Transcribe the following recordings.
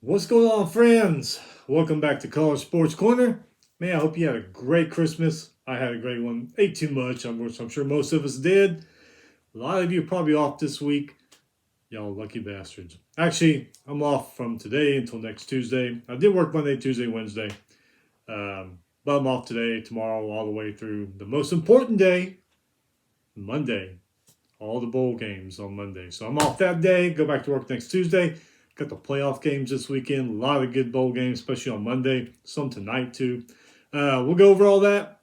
What's going on, friends? Welcome back to College Sports Corner. Man, I hope you had a great Christmas. I had a great one. Ate too much, I'm sure most of us did. A lot of you are probably off this week. Y'all lucky bastards. Actually, I'm off from today until next Tuesday. I did work Monday, Tuesday, Wednesday. But I'm off today, tomorrow, all the way through the most important day, Monday. All the bowl games on Monday. So I'm off that day, go back to work next Tuesday. Got the playoff games this weekend. A lot of good bowl games, especially on Monday. Some tonight, too. We'll go over all that.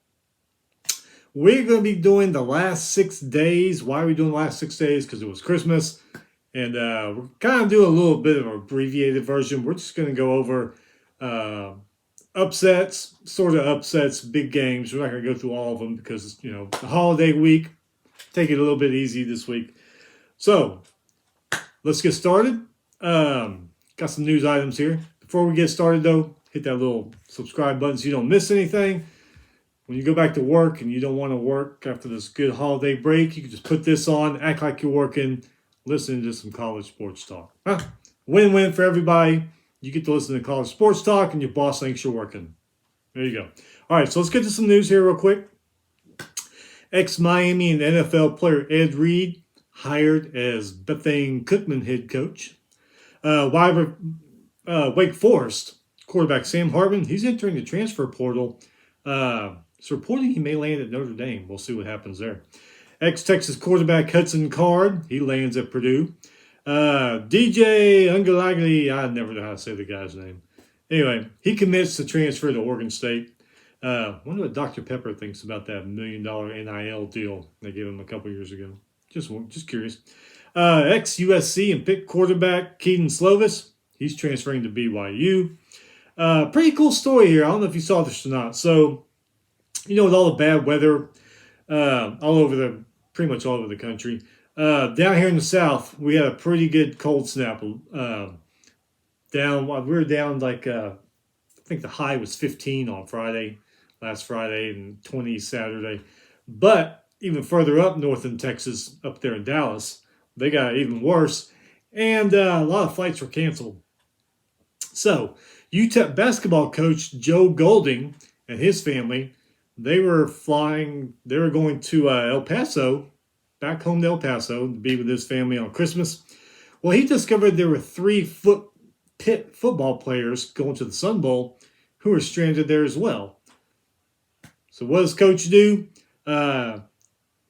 We're going to be doing the last 6 days. Why are we doing the last 6 days? Because it was Christmas. And we're kind of doing a little bit of an abbreviated version. We're just going to go over upsets, sort of upsets, big games. We're not going to go through all of them because, the holiday week. Take it a little bit easy this week. So, let's get started. Got some news items here. Before we get started, though, hit that little subscribe button so you don't miss anything. When you go back to work and you don't want to work after this good holiday break, you can just put this on, act like you're working, listen to some college sports talk. Win-win for everybody. You get to listen to college sports talk, and your boss thinks you're working. There you go. All right, so let's get to some news here real quick. Ex-Miami and NFL player Ed Reed hired as Bethune Cookman head coach. Wake Forest quarterback Sam Hartman, he's entering the transfer portal. It's reporting he may land at Notre Dame. We'll see what happens there. Ex-Texas quarterback Hudson Card, he lands at Purdue. DJ Ungalagli, I never know how to say the guy's name. Anyway, he commits to transfer to Oregon State. Wonder what Dr. Pepper thinks about that $1 million NIL deal they gave him a couple years ago. Just curious. Ex-USC and Pitt quarterback Keaton Slovis, he's transferring to BYU. Pretty cool story here. I don't know if you saw this or not. So, with all the bad weather pretty much all over the country, down here in the South, we had a pretty good cold snap. We were down I think the high was 15 on last Friday, and 20 Saturday. But even further up north in Texas, up there in Dallas, they got it even worse. And a lot of flights were canceled. So UTEP basketball coach Joe Golding and his family, they were going to El Paso, back home to El Paso, to be with his family on Christmas. Well, he discovered there were 3 Pitt football players going to the Sun Bowl who were stranded there as well. So what does Coach do?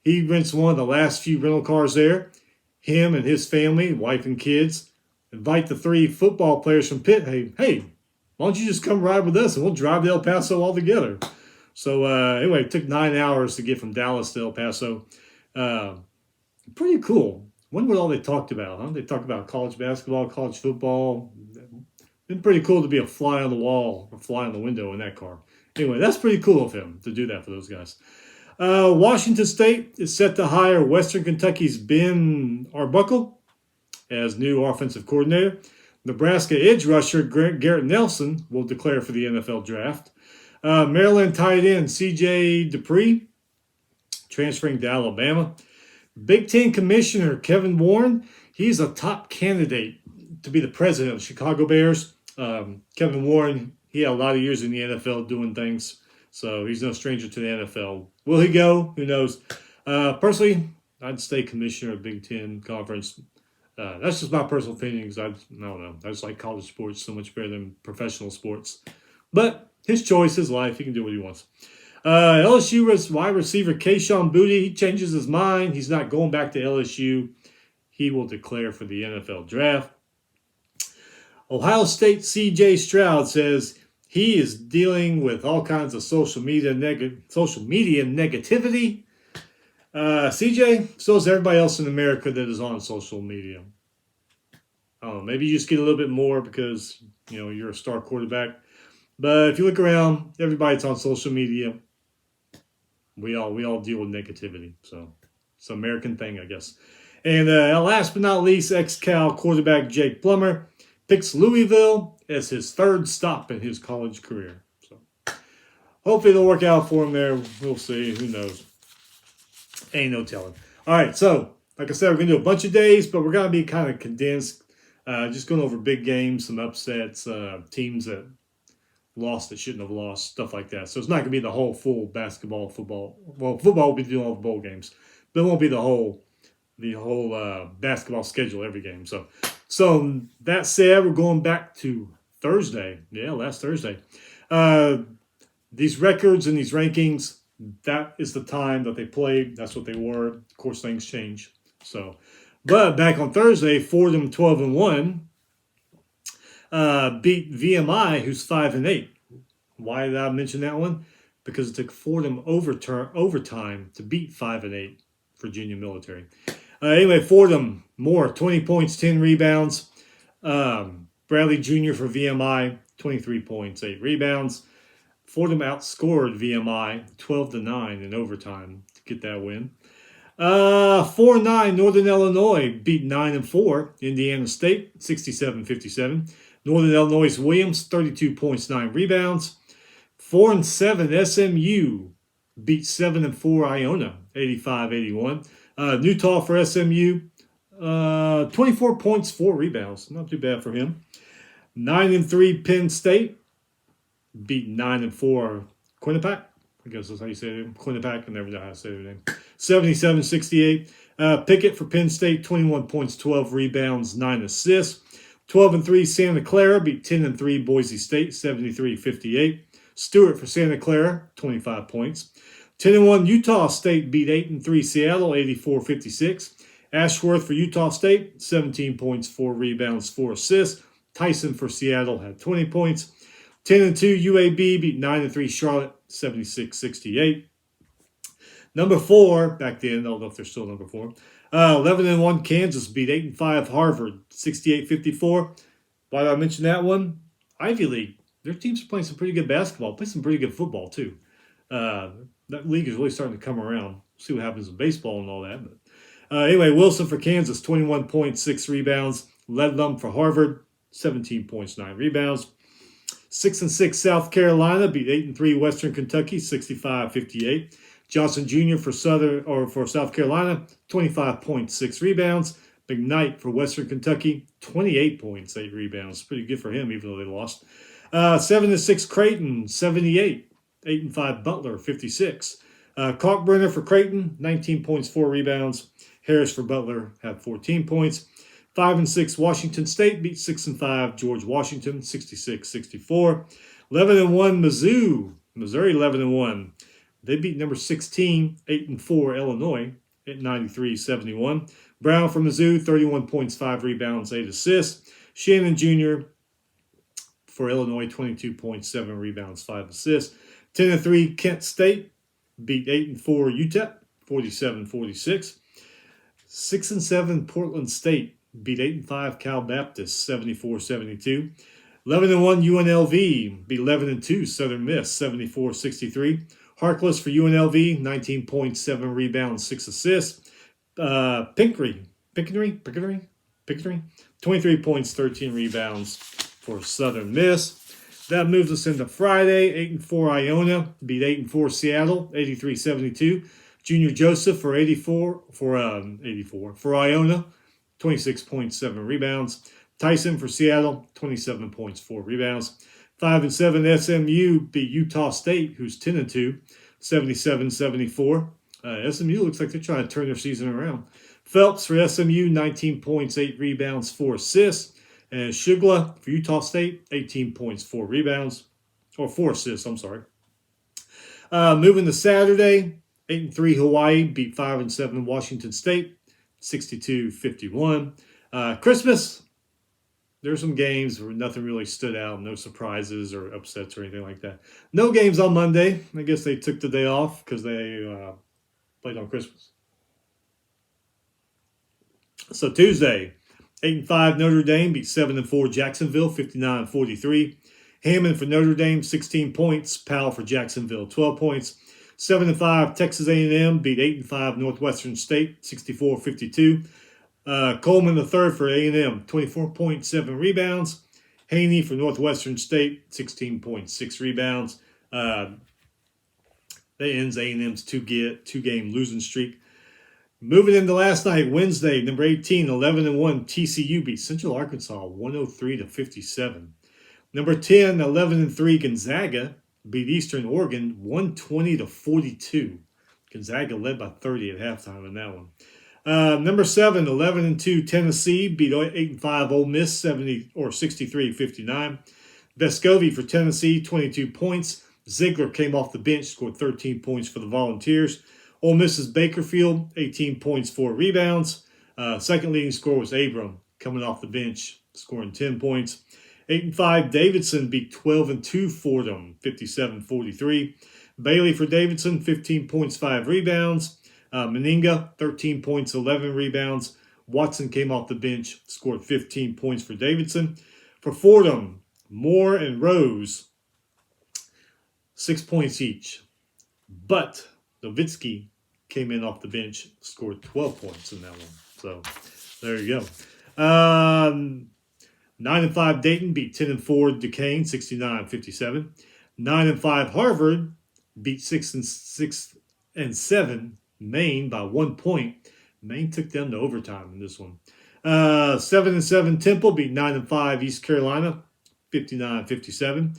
He rents one of the last few rental cars there. Him and his family, wife and kids, invite the 3 football players from Pitt. Hey, why don't you just come ride with us and we'll drive to El Paso all together. So anyway, it took 9 hours to get from Dallas to El Paso. Pretty cool. Wonder what all they talked about, huh? They talked about college basketball, college football. Been pretty cool to be a fly on the wall or fly on the window in that car. Anyway, that's pretty cool of him to do that for those guys. Washington State is set to hire Western Kentucky's Ben Arbuckle as new offensive coordinator. Nebraska edge rusher Garrett Nelson will declare for the NFL draft. Maryland tight end C.J. Dupree transferring to Alabama. Big Ten Commissioner Kevin Warren, he's a top candidate to be the president of the Chicago Bears. Kevin Warren, he had a lot of years in the NFL doing things, so he's no stranger to the NFL. Will he go? Who knows? Personally, I'd stay commissioner of Big Ten Conference. That's just my personal opinion because I don't know. I just like college sports so much better than professional sports. But his choice, his life. He can do what he wants. LSU wide receiver Kayshon Boutte, he changes his mind. He's not going back to LSU. He will declare for the NFL draft. Ohio State C.J. Stroud says he is dealing with all kinds of social media negativity. C.J., so is everybody else in America that is on social media. I don't know, maybe you just get a little bit more because, you're a star quarterback. But if you look around, everybody's on social media. We all deal with negativity. So it's an American thing, I guess. And last but not least, ex-Cal quarterback Jake Plummer picks Louisville as his 3rd stop in his college career. So hopefully it'll work out for him there. We'll see. Who knows? Ain't no telling. All right, so like I said, we're going to do a bunch of days, but we're going to be kind of condensed. Just going over big games, some upsets, teams that lost that shouldn't have lost, stuff like that. So it's not going to be the whole full basketball, football. Well, football will be doing all the bowl games, but it won't be the whole basketball schedule every game. So that said, we're going back to Thursday. Yeah, last Thursday. These records and these rankings, that is the time that they played. That's what they were. Of course, things change. So, but back on Thursday, Fordham 12-1 beat VMI, who's 5-8. Why did I mention that one? Because it took Fordham overtime to beat 5-8 Virginia Military. Anyway, Fordham, more 20 points, 10 rebounds. Bradley Jr. for VMI, 23 points, 8 rebounds. Fordham outscored VMI 12-9 in overtime to get that win. 4-9 Northern Illinois beat 9-4 Indiana State, 67-57. Northern Illinois Williams, 32 points, 9 rebounds. 4-7 SMU beat 7-4 Iona, 85-81. Newtall for SMU, 24 points, 4 rebounds. Not too bad for him. 9-3 Penn State beat 9-4 Quinnipiac. I guess that's how you say it. Quinnipiac, I never know how to say their name. 77-68. Pickett for Penn State, 21 points, 12 rebounds, 9 assists. 12-3 Santa Clara beat 10-3 Boise State, 73-58. Stewart for Santa Clara, 25 points. 10-1 Utah State beat 8-3 Seattle, 84-56. Ashworth for Utah State, 17 points, 4 rebounds, 4 assists. Tyson for Seattle had 20 points. 10-2 UAB beat 9-3 Charlotte, 76-68. Number 4, back then, I don't know if they're still number 4. 11-1 Kansas beat 8-5 Harvard, 68-54. Why did I mention that one? Ivy League. Their teams are playing some pretty good basketball, play some pretty good football too. That league is really starting to come around. See what happens in baseball and all that. But anyway, Wilson for Kansas, 21 points, 6 rebounds. Ledlum for Harvard, 17 points, 9 rebounds. 6-6 South Carolina beat 8-3 Western Kentucky, 65-58. Johnson Jr. for South Carolina, 25 points, 6 rebounds. McKnight for Western Kentucky, 28 points, 8 rebounds. Pretty good for him, even though they lost. 7-6 Creighton, 78. 8-5 Butler, 56. Kalkbrenner for Creighton, 19 points, 4 rebounds. Harris for Butler had 14 points. 5-6 Washington State beat 6-5 George Washington, 66-64. 11-1 Mizzou, Missouri 11-1. They beat number 16, 8-4 Illinois at 93-71. Brown for Mizzou, 31 points, 5 rebounds, 8 assists. Shannon Jr. for Illinois, 22 points, 7 rebounds, 5 assists. 10-3 Kent State beat 8-4 UTEP, 47-46. 6-7 Portland State beat 8-5 Cal Baptist, 74-72. 11-1 UNLV beat 11-2 Southern Miss, 74-63. Harkless for UNLV, 19 points, 7 rebounds, 6 assists. Pinckney, 23 points, 13 rebounds for Southern Miss. That moves us into Friday. 8-4 Iona beat 8-4 Seattle, 83-72. Junior Joseph for Iona, 26 points, 7 rebounds. Tyson for Seattle, 27 points, 4 rebounds. 5-7 SMU beat Utah State, who's 10-2, 77-74. SMU looks like they're trying to turn their season around. Phelps for SMU, 19 points, 8 rebounds, 4 assists. And Shigla for Utah State, 18 points, 4 rebounds, or 4 assists, I'm sorry. Moving to Saturday, 8-3 Hawaii beat 5-7 Washington State, 62-51. Christmas, there's some games where nothing really stood out, no surprises or upsets or anything like that. No games on Monday. I guess they took the day off because they played on Christmas. So Tuesday, 8-5 Notre Dame beat 7-4 Jacksonville, 59-43. Hammond for Notre Dame, 16 points. Powell for Jacksonville, 12 points. 7-5 Texas A&M beat 8-5 Northwestern State, 64-52. Coleman III for A&M, 24.7 rebounds. Haney for Northwestern State, 16.6 rebounds. That ends A&M's two-game losing streak. Moving into last night, Wednesday, number 18, 11-1, TCU beat Central Arkansas 103-57. Number 10, 11-3, Gonzaga beat Eastern Oregon 120-42. Gonzaga led by 30 at halftime in that one. Number 7, 11-2, Tennessee beat 8-5 Ole Miss 63-59. Vescovi for Tennessee, 22 points. Ziegler came off the bench, scored 13 points for the Volunteers. Ole Miss's Bakerfield, 18 points, 4 rebounds. Second leading scorer was Abram, coming off the bench, scoring 10 points. 8-5, Davidson beat 12-2 Fordham, 57-43. Bailey for Davidson, 15 points, 5 rebounds. Meninga, 13 points, 11 rebounds. Watson came off the bench, scored 15 points for Davidson. For Fordham, Moore and Rose, 6 points each. But Nowitzki came in off the bench, scored 12 points in that one. So there you go. 9-5 Dayton beat 10-4 Duquesne, 69-57. 9-5 Harvard beat 6-7 Maine by 1 point. Maine took them to overtime in this one. 7-7 Temple beat 9-5 East Carolina, 59-57.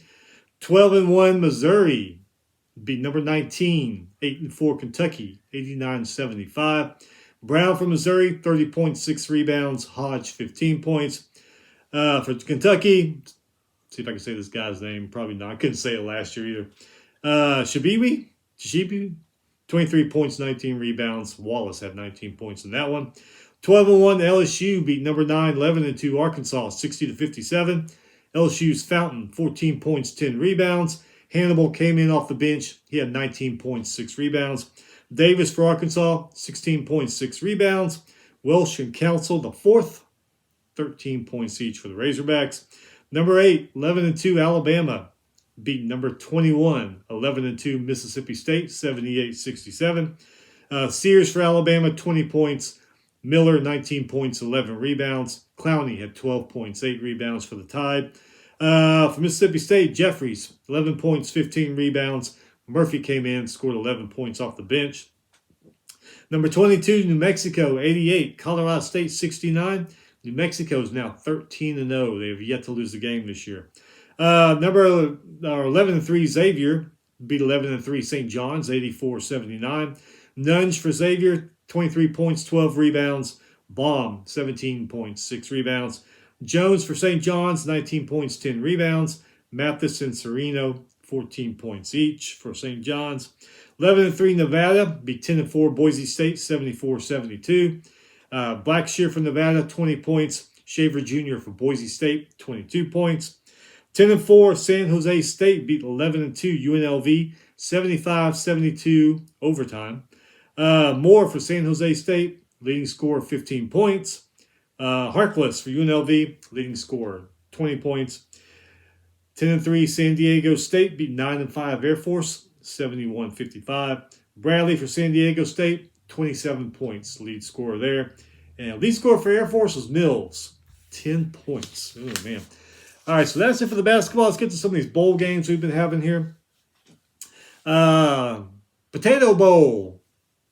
12-1 Missouri beat number 19, 8-4 Kentucky, 89-75. Brown from Missouri, 30 points, 6 rebounds. Hodge, 15 points. For Kentucky, see if I can say this guy's name. Probably not. I couldn't say it last year either. Shabibi, 23 points, 19 rebounds. Wallace had 19 points in that one. 12-1 LSU beat number 9, 11-2 Arkansas, 60-57. LSU's Fountain, 14 points, 10 rebounds. Hannibal came in off the bench. He had 19 points, 6 rebounds. Davis for Arkansas, 16 points, 6 rebounds. Welsh and Council, the fourth, 13 points each for the Razorbacks. Number 8, 11-2 Alabama beat number 21, 11-2 Mississippi State, 78-67. Sears for Alabama, 20 points. Miller, 19 points, 11 rebounds. Clowney had 12 points, 8 rebounds for the Tide. For Mississippi State, Jeffries, 11 points, 15 rebounds. Murphy came in, scored 11 points off the bench. Number 22, New Mexico, 88. Colorado State, 69. New Mexico is now 13-0. They have yet to lose a game this year. Number 11-3, Xavier beat 11-3 St. John's, 84-79. Nunge for Xavier, 23 points, 12 rebounds. Baum, 17 points, 6 rebounds. Jones for St. John's, 19 points, 10 rebounds. Mathis and Sereno, 14 points each for St. John's. 11-3 Nevada beat 10-4 Boise State, 74-72. Blackshear from Nevada, 20 points. Shaver Jr. for Boise State, 22 points. 10-4 San Jose State beat 11-2 UNLV, 75-72 overtime. Moore for San Jose State, leading scorer, 15 points. Harkless for UNLV, leading scorer, 20 points. 10-3 San Diego State beat 9-5 Air Force, 71-55. Bradley for San Diego State, 27 points, lead scorer there. And lead scorer for Air Force was Mills, 10 points. Oh, man. All right, so that's it for the basketball. Let's get to some of these bowl games we've been having here. Potato Bowl.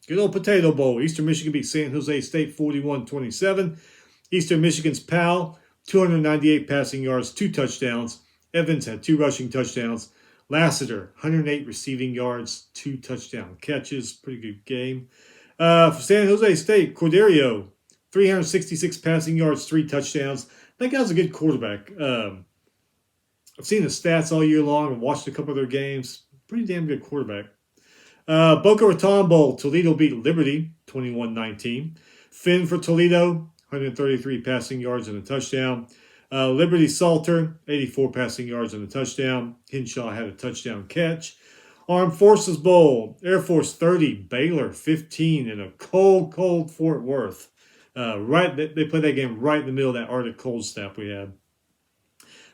Good old Potato Bowl. Eastern Michigan beat San Jose State 41-27. Eastern Michigan's Powell, 298 passing yards, 2 touchdowns. Evans had 2 rushing touchdowns. Lassiter, 108 receiving yards, 2 touchdown catches. Pretty good game. For San Jose State, Corderio, 366 passing yards, 3 touchdowns. That guy's a good quarterback. I've seen his stats all year long and watched a couple of their games. Pretty damn good quarterback. Boca Raton Bowl, Toledo beat Liberty 21-19. Finn for Toledo, 133 passing yards and a touchdown. Liberty Salter, 84 passing yards and a touchdown. Henshaw had a touchdown catch. Armed Forces Bowl, Air Force 30, Baylor 15 in a cold, cold Fort Worth. They played that game right in the middle of that Arctic cold snap we had.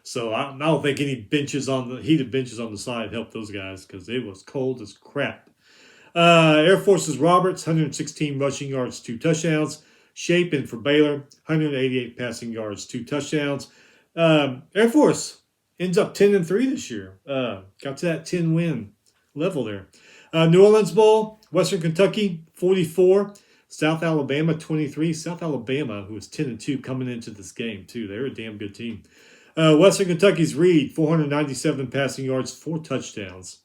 So I don't think any heated benches on the side helped those guys because it was cold as crap. Air Force's Roberts, 116 rushing yards, 2 touchdowns. Shapin for Baylor, 188 passing yards, 2 touchdowns. Air Force ends up 10-3 this year. Got to that 10-win level there. New Orleans Bowl, Western Kentucky, 44. South Alabama 23. South Alabama, who was 10-2 coming into this game too. They're a damn good team. Western Kentucky's Reed, 497 passing yards, 4 touchdowns.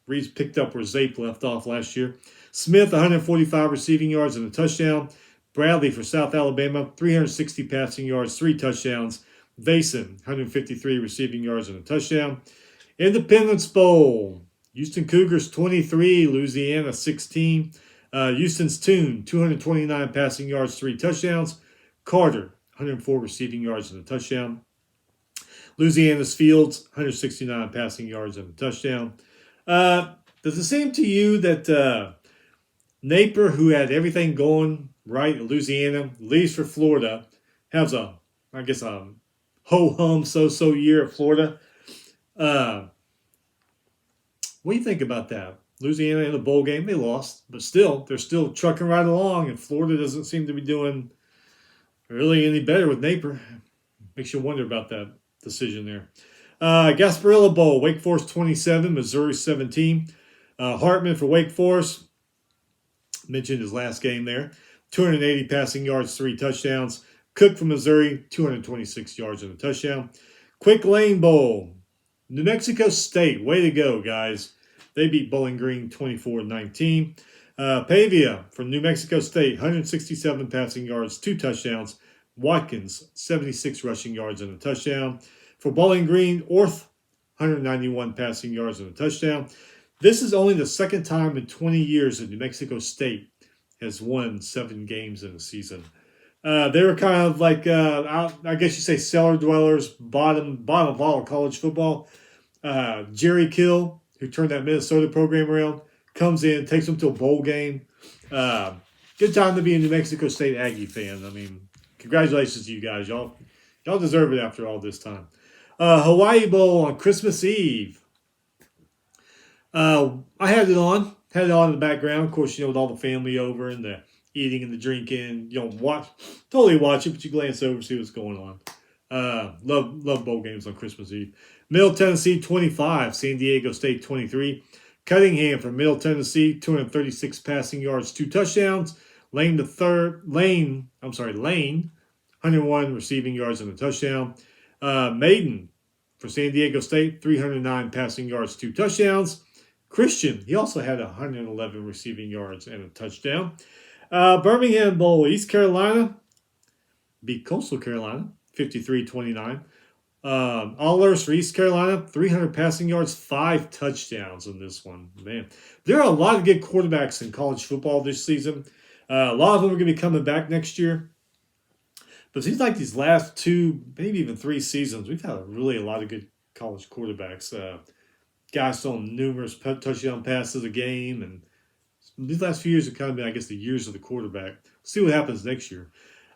Reed's picked up where Zape left off last year. Smith, 145 receiving yards and a touchdown. Bradley for South Alabama, 360 passing yards, 3 touchdowns. Vason, 153 receiving yards and a touchdown. Independence Bowl, Houston Cougars 23, Louisiana 16. Houston's Tune, 229 passing yards, 3 touchdowns. Carter, 104 receiving yards and a touchdown. Louisiana's Fields, 169 passing yards and a touchdown. Does it seem to you that Napier, who had everything going right at Louisiana, leaves for Florida, has a ho-hum so-so year at Florida? What do you think about that? Louisiana in the bowl game, they lost, but still, they're still trucking right along, and Florida doesn't seem to be doing really any better with Napier. Makes you wonder about that decision there. Gasparilla Bowl, Wake Forest 27, Missouri 17. Hartman for Wake Forest, mentioned his last game there. 280 passing yards, 3 touchdowns. Cook from Missouri, 226 yards and a touchdown. Quick Lane Bowl, New Mexico State, way to go, guys. They beat Bowling Green 24-19. Pavia from New Mexico State, 167 passing yards, 2 touchdowns. Watkins, 76 rushing yards and a touchdown. For Bowling Green, Orth, 191 passing yards and a touchdown. This is only the second time in 20 years that New Mexico State has won 7 games in a season. They were kind of like, I guess you say, cellar dwellers, bottom of all college football. Jerry Kill, who turned that Minnesota program around, comes in, takes them to a bowl game. Good time to be a New Mexico State Aggie fan. I mean, congratulations to you guys. Y'all deserve it after all this time. Hawaii Bowl on Christmas Eve. I had it on in the background. Of course, with all the family over and the eating and the drinking. You don't totally watch it, but you glance over and see what's going on. Love bowl games on Christmas Eve. Middle Tennessee 25, San Diego State 23. Cunningham from Middle Tennessee, 236 passing yards, 2 touchdowns. Lane, 101 receiving yards and a touchdown. Maiden for San Diego State, 309 passing yards, 2 touchdowns. Christian, he also had 111 receiving yards and a touchdown. Birmingham Bowl, East Carolina beat Coastal Carolina, 53-29. Allers for East Carolina, 300 passing yards, 5 touchdowns in this one. Man, there are a lot of good quarterbacks in college football this season. A lot of them are going to be coming back next year. But it seems like these last 2, maybe even 3 seasons, we've had a lot of good college quarterbacks. Guys throwing numerous touchdown passes a game. And these last few years have kind of been, I guess, the years of the quarterback. See what happens next year.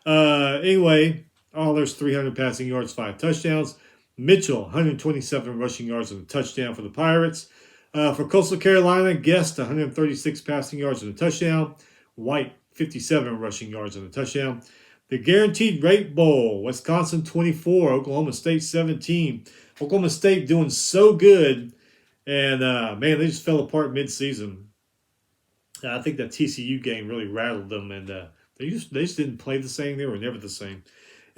Anyway, there's 300 passing yards, 5 touchdowns. Mitchell, 127 rushing yards and a touchdown for the Pirates. For Coastal Carolina, Guest, 136 passing yards and a touchdown. White, 57 rushing yards and a touchdown. The Guaranteed Rate Bowl, Wisconsin 24, Oklahoma State 17. Oklahoma State doing so good, and man, they just fell apart mid-season. I think that TCU game really rattled them, and they just didn't play the same. They were never the same.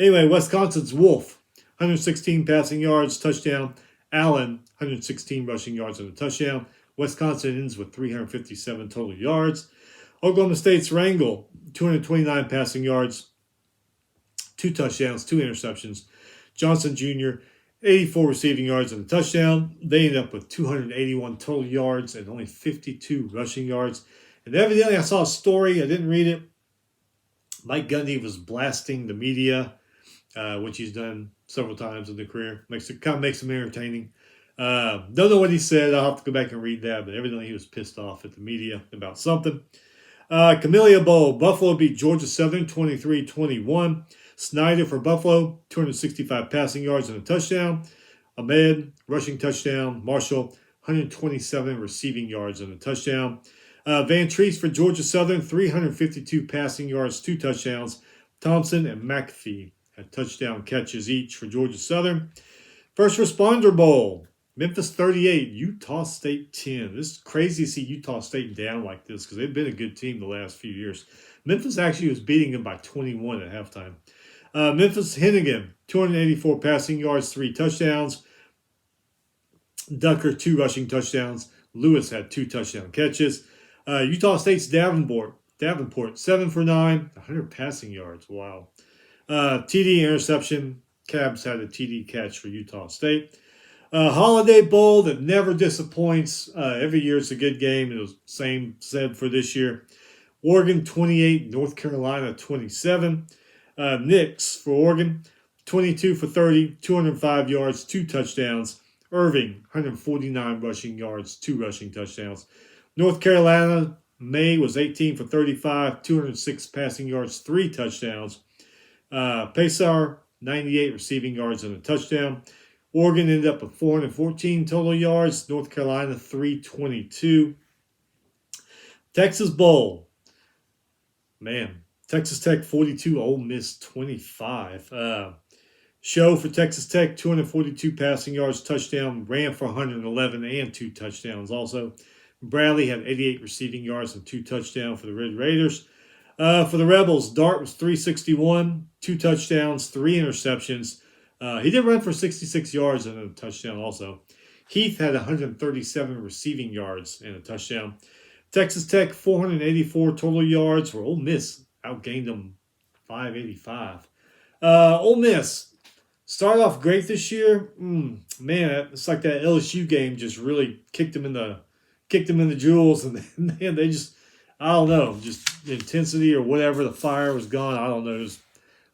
Anyway, Wisconsin's Wolf, 116 passing yards, touchdown. Allen, 116 rushing yards and a touchdown. Wisconsin ends with 357 total yards. Oklahoma State's Wrangle, 229 passing yards, 2 touchdowns, 2 interceptions. Johnson Jr., 84 receiving yards and a touchdown. They ended up with 281 total yards and only 52 rushing yards. And evidently, I saw a story. I didn't read it. Mike Gundy was blasting the media, which he's done several times in the career. Kind of makes him entertaining. Don't know what he said. I'll have to go back and read that. But evidently, he was pissed off at the media about something. Camellia Bowl, Buffalo beat Georgia Southern 23-21. Snyder for Buffalo, 265 passing yards and a touchdown. Ahmed, rushing touchdown. Marshall, 127 receiving yards and a touchdown. Van Treese for Georgia Southern, 352 passing yards, 2 touchdowns. Thompson and McAfee had touchdown catches each for Georgia Southern. First Responder Bowl, Memphis 38, Utah State 10. This is crazy to see Utah State down like this because they've been a good team the last few years. Memphis actually was beating them by 21 at halftime. Memphis Hennigan, 284 passing yards, 3 touchdowns. Ducker, 2 rushing touchdowns. Lewis had 2 touchdown catches. Utah State's Davenport, 7 for 9, 100 passing yards. Wow. TD interception. Cabs had a TD catch for Utah State. Holiday Bowl that never disappoints. Every year it's a good game. It was same said for this year. Oregon 28, North Carolina 27. Nix for Oregon, 22 for 30, 205 yards, 2 touchdowns. Irving, 149 rushing yards, 2 rushing touchdowns. North Carolina, May was 18 for 35, 206 passing yards, 3 touchdowns. Pesar, 98 receiving yards and a touchdown. Oregon ended up with 414 total yards. North Carolina, 322. Texas Bowl. Man, Texas Tech 42, Ole Miss 25. Show for Texas Tech, 242 passing yards, touchdown, ran for 111 and 2 touchdowns also. Bradley had 88 receiving yards and 2 touchdowns for the Red Raiders. For the Rebels, Dart was 361, 2 touchdowns, 3 interceptions. He did run for 66 yards and a touchdown also. Heath had 137 receiving yards and a touchdown. Texas Tech, 484 total yards, where Ole Miss outgained them 585. Ole Miss started off great this year. Man, it's like that LSU game just really kicked them in the jewels, and man, they just, I don't know, just the intensity or whatever, the fire was gone. I don't know.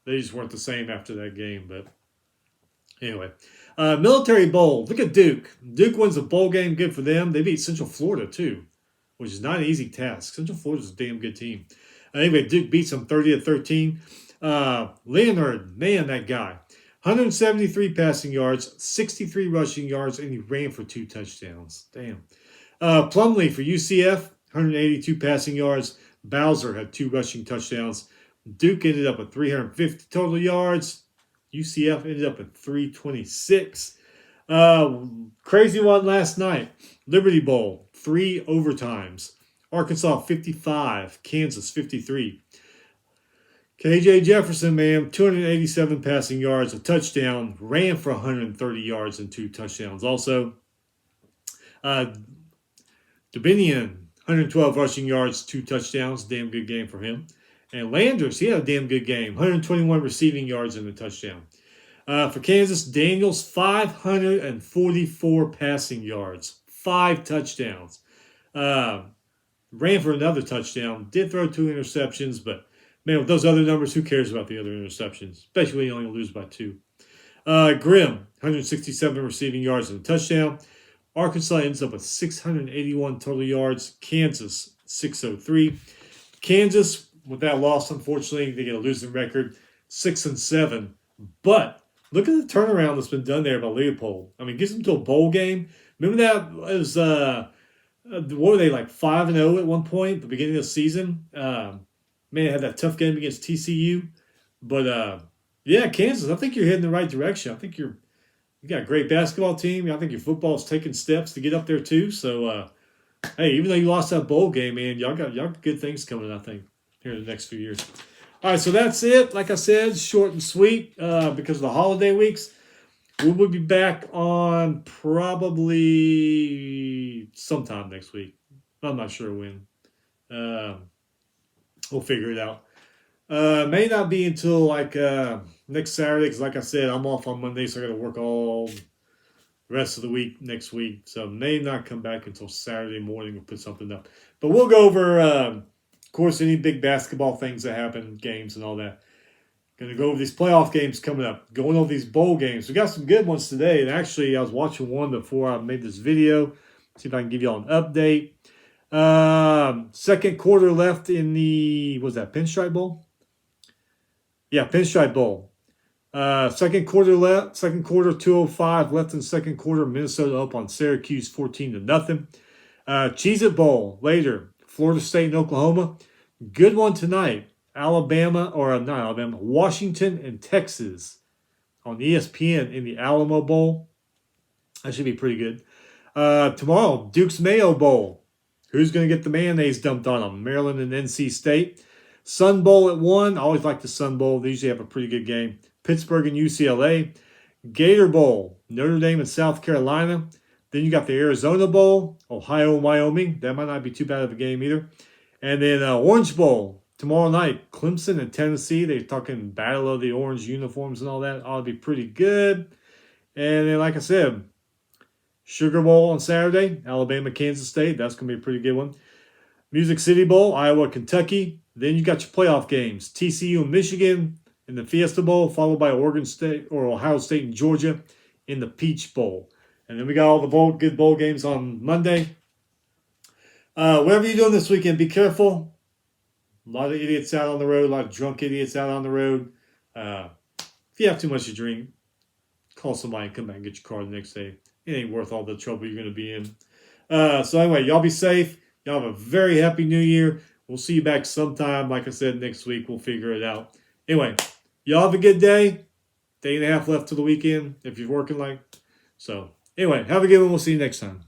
They just weren't the same after that game. But anyway, Military Bowl. Look at Duke. Duke wins a bowl game. Good for them. They beat Central Florida too, which is not an easy task. Central Florida's a damn good team. Anyway, Duke beats them 30-13. Leonard, man, that guy. 173 passing yards, 63 rushing yards, and he ran for 2 touchdowns. Damn. Plumlee for UCF, 182 passing yards. Bowser had 2 rushing touchdowns. Duke ended up with 350 total yards. UCF ended up at 326. Crazy one last night. Liberty Bowl, 3 overtimes. Arkansas 55, Kansas 53. KJ Jefferson, man, 287 passing yards, a touchdown, ran for 130 yards and 2 touchdowns also. Dominion, 112 rushing yards, 2 touchdowns, damn good game for him. And Landers, he had a damn good game, 121 receiving yards and a touchdown. For Kansas, Daniels, 544 passing yards, 5 touchdowns. Ran for another touchdown, did throw 2 interceptions, but man, with those other numbers, who cares about the other interceptions? Especially when you only lose by 2. Grimm, 167 receiving yards and a touchdown. Arkansas ends up with 681 total yards. Kansas, 603. Kansas, with that loss, unfortunately, they get a losing record, 6-7. But look at the turnaround that's been done there by Leopold. I mean, gets them to a bowl game. Remember that it was, what were they, like 5-0 at one point at the beginning of the season? Man, had that tough game against TCU. But, yeah, Kansas, I think you're heading the right direction. I think you got a great basketball team. I think your football's taking steps to get up there, too. So, hey, even though you lost that bowl game, man, y'all got good things coming, I think, here in the next few years. All right, so that's it. Like I said, short and sweet because of the holiday weeks. We will be back on probably sometime next week. I'm not sure when. We'll figure it out. May not be until like next Saturday because, like I said, I'm off on Monday, so I got to work all the rest of the week next week. So may not come back until Saturday morning. We'll put something up. But we'll go over, of course, any big basketball things that happen, games and all that. Going to go over these playoff games coming up. Going over these bowl games. We got some good ones today. And actually, I was watching one before I made this video. See if I can give you all an update. Second quarter left in the, was that Pinstripe Bowl? Yeah, Pinstripe Bowl. Second quarter left. Second quarter, 2:05 left in the second quarter. Minnesota up on Syracuse 14-0. Cheez-It Bowl later. Florida State and Oklahoma. Good one tonight. Washington and Texas on ESPN in the Alamo Bowl. That should be pretty good. Tomorrow, Duke's Mayo Bowl. Who's going to get the mayonnaise dumped on them? Maryland and NC State. Sun Bowl at 1. I always like the Sun Bowl. They usually have a pretty good game. Pittsburgh and UCLA. Gator Bowl, Notre Dame and South Carolina. Then you got the Arizona Bowl, Ohio and Wyoming. That might not be too bad of a game either. And then Orange Bowl tomorrow night, Clemson and Tennessee. They're talking battle of the orange uniforms and all that. Ought to be pretty good. And then, like I said, Sugar Bowl on Saturday, Alabama, Kansas State. That's going to be a pretty good one. Music City Bowl, Iowa, Kentucky. Then you got your playoff games, TCU and Michigan in the Fiesta Bowl, followed by Oregon State or Ohio State and Georgia in the Peach Bowl. And then we got all the good bowl games on Monday. Whatever you're doing this weekend, be careful. A lot of idiots out on the road, a lot of drunk idiots out on the road. If you have too much to drink, call somebody and come back and get your car the next day. It ain't worth all the trouble you're going to be in. So anyway, y'all be safe. Y'all have a very happy new year. We'll see you back sometime. Like I said, next week we'll figure it out. Anyway, y'all have a good day. Day and a half left to the weekend if you're working like. So anyway, have a good one. We'll see you next time.